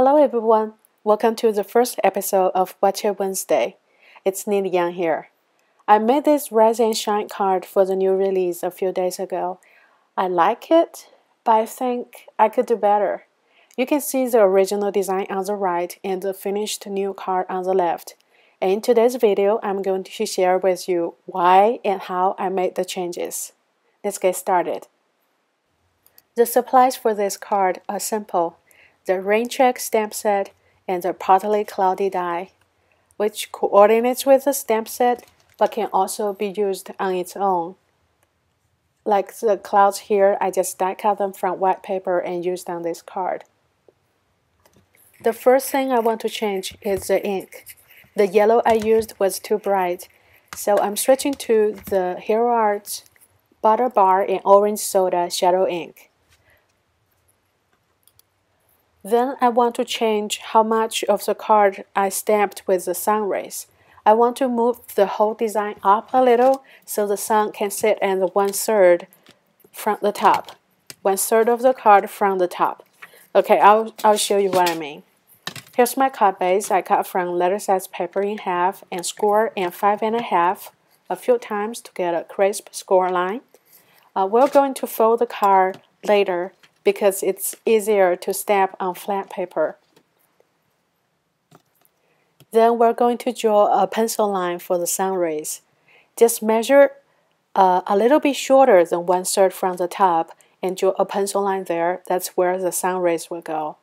Hello everyone, welcome to the first episode of Waffle Wednesday. It's Nina Yang here. I made this Rise and Shine card for the new release a few days ago. I like it, but I think I could do better. You can see the original design on the right and the finished new card on the left. And in today's video, I'm going to share with you why and how I made the changes. Let's get started. The supplies for this card are simple. The rain check stamp set and the partly cloudy die, which coordinates with the stamp set but can also be used on its own. Like the clouds here, I just die cut them from white paper and used on this card. The first thing I want to change is the ink. The yellow I used was too bright, so I'm switching to the Hero Arts Butter Bar and Orange Soda Shadow Ink. Then I want to change how much of the card I stamped with the sun rays. I want to move the whole design up a little so the sun can sit at the 1/3 from the top. 1/3 of the card from the top. Okay, I'll show you what I mean. Here's my card base. I cut from letter size paper in half and score in 5½ a few times to get a crisp score line. We're going to fold the card later because it's easier to stamp on flat paper. Then we're going to draw a pencil line for the sun rays. Just measure a little bit shorter than 1/3 from the top and draw a pencil line there. That's where the sun rays will go.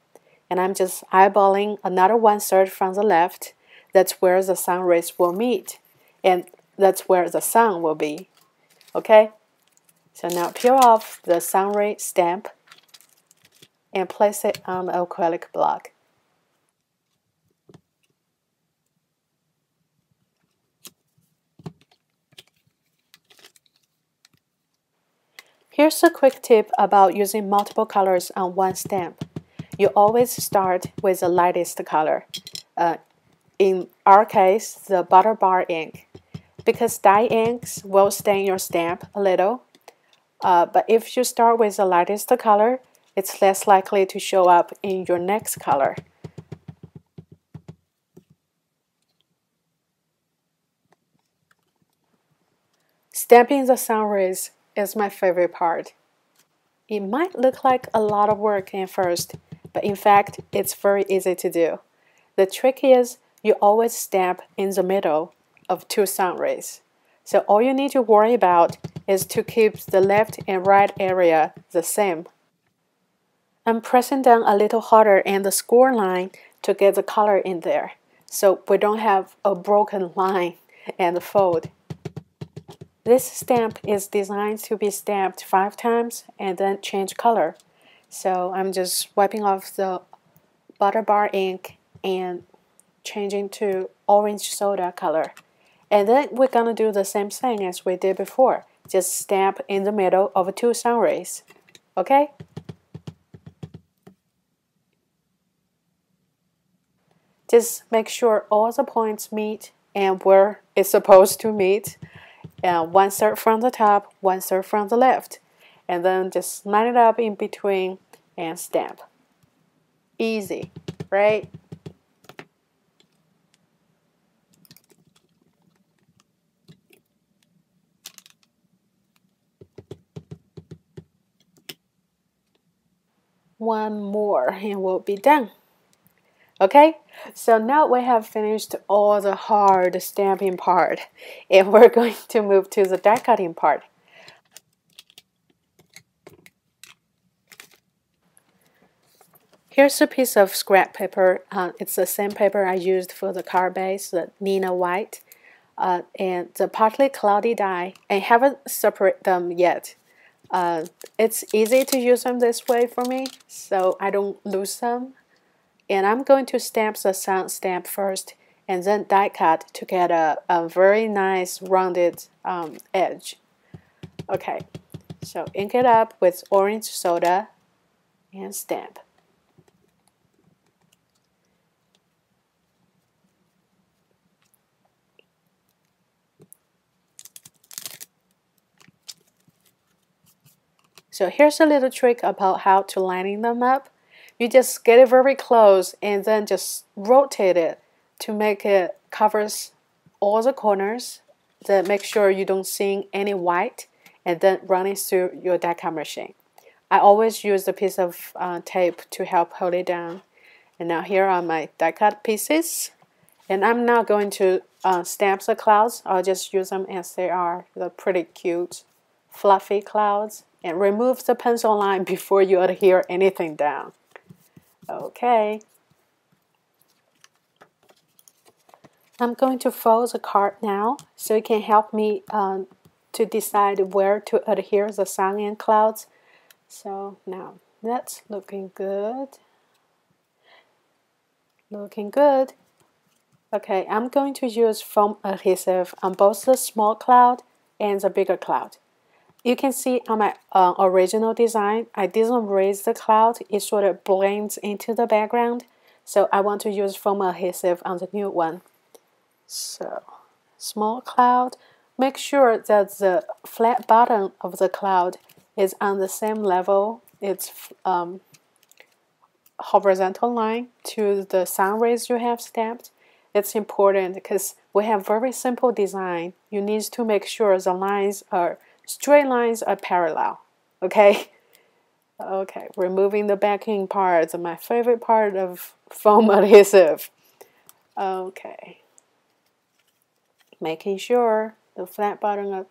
And I'm just eyeballing another 1/3 from the left. That's where the sun rays will meet. And that's where the sun will be. Okay? So now peel off the sun ray stamp and place it on the acrylic block. Here's a quick tip about using multiple colors on one stamp. You always start with the lightest color. In our case, the Butter Bar ink, because dye inks will stain your stamp a little. But if you start with the lightest color, it's less likely to show up in your next color. Stamping the sun rays is my favorite part. It might look like a lot of work at first, but in fact, it's very easy to do. The trick is you always stamp in the middle of two sun rays. So all you need to worry about is to keep the left and right area the same. I'm pressing down a little harder in the score line to get the color in there, so we don't have a broken line and fold. This stamp is designed to be stamped 5 times and then change color. So I'm just wiping off the Butter Bar ink and changing to orange soda color. And then we're gonna do the same thing as we did before. Just stamp in the middle of 2 sun rays. Okay? Just make sure all the points meet and where it's supposed to meet. 1/3 from the top, 1/3 from the left. And then just line it up in between and stamp. Easy, right? One more and we'll be done. Okay, so now we have finished all the hard stamping part and we're going to move to the die cutting part. Here's a piece of scrap paper. It's the same paper I used for the card base, the Nina White, and the partly cloudy die. I haven't separated them yet. It's easy to use them this way for me, so I don't lose them. And I'm going to stamp the sun stamp first and then die cut to get a very nice rounded edge. Okay, so ink it up with orange soda and stamp. So here's a little trick about how to lining them up. You just get it very close and then just rotate it to make it covers all the corners. Then make sure you don't see any white, and then run it through your die cut machine. I always use a piece of tape to help hold it down. And now here are my die cut pieces. And I'm not going to stamp the clouds. I'll just use them as they are. They're pretty cute, fluffy clouds. And remove the pencil line before you adhere anything down. Okay. I'm going to fold the card now so it can help me to decide where to adhere the sun and clouds. So now that's looking good. Looking good. Okay, I'm going to use foam adhesive on both the small cloud and the bigger cloud. You can see on my original design, I didn't raise the cloud. It sort of blends into the background. So I want to use foam adhesive on the new one. So, small cloud. Make sure that the flat bottom of the cloud is on the same level. It's horizontal line to the sun rays you have stamped. It's important because we have very simple design. You need to make sure the lines are straight lines are parallel. Okay? Okay, removing the backing parts, my favorite part of foam adhesive. Okay. Making sure the flat bottom of,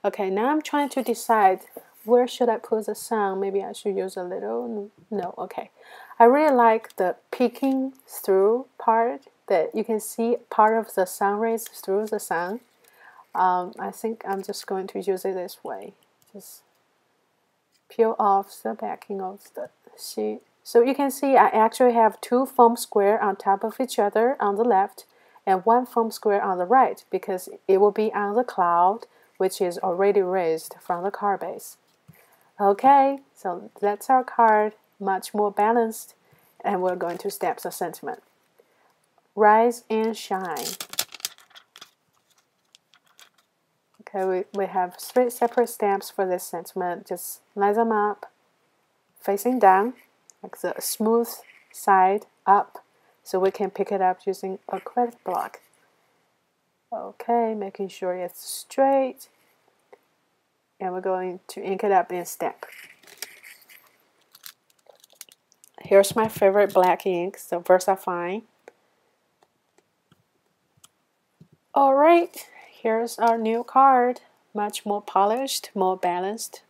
okay, now I'm trying to decide where should I put the sun. Maybe I should use a little, no, okay. I really like the peeking through part that you can see part of the sun rays through the sun. I think I'm just going to use it this way. Just peel off the backing of the sheet. So you can see I actually have two foam squares on top of each other on the left and one foam square on the right because it will be on the cloud, which is already raised from the card base. Okay, so that's our card, much more balanced, and we're going to stamp the sentiment. Rise and shine. Okay, we have 3 separate stamps for this sentiment. Just line them up, facing down, like the smooth side up, so we can pick it up using a credit block. Okay, making sure it's straight. And we're going to ink it up and stamp. Here's my favorite black ink, the VersaFine. Alright, here's our new card. Much more polished, more balanced,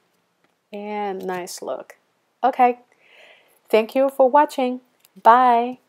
and nice look. Okay, thank you for watching. Bye!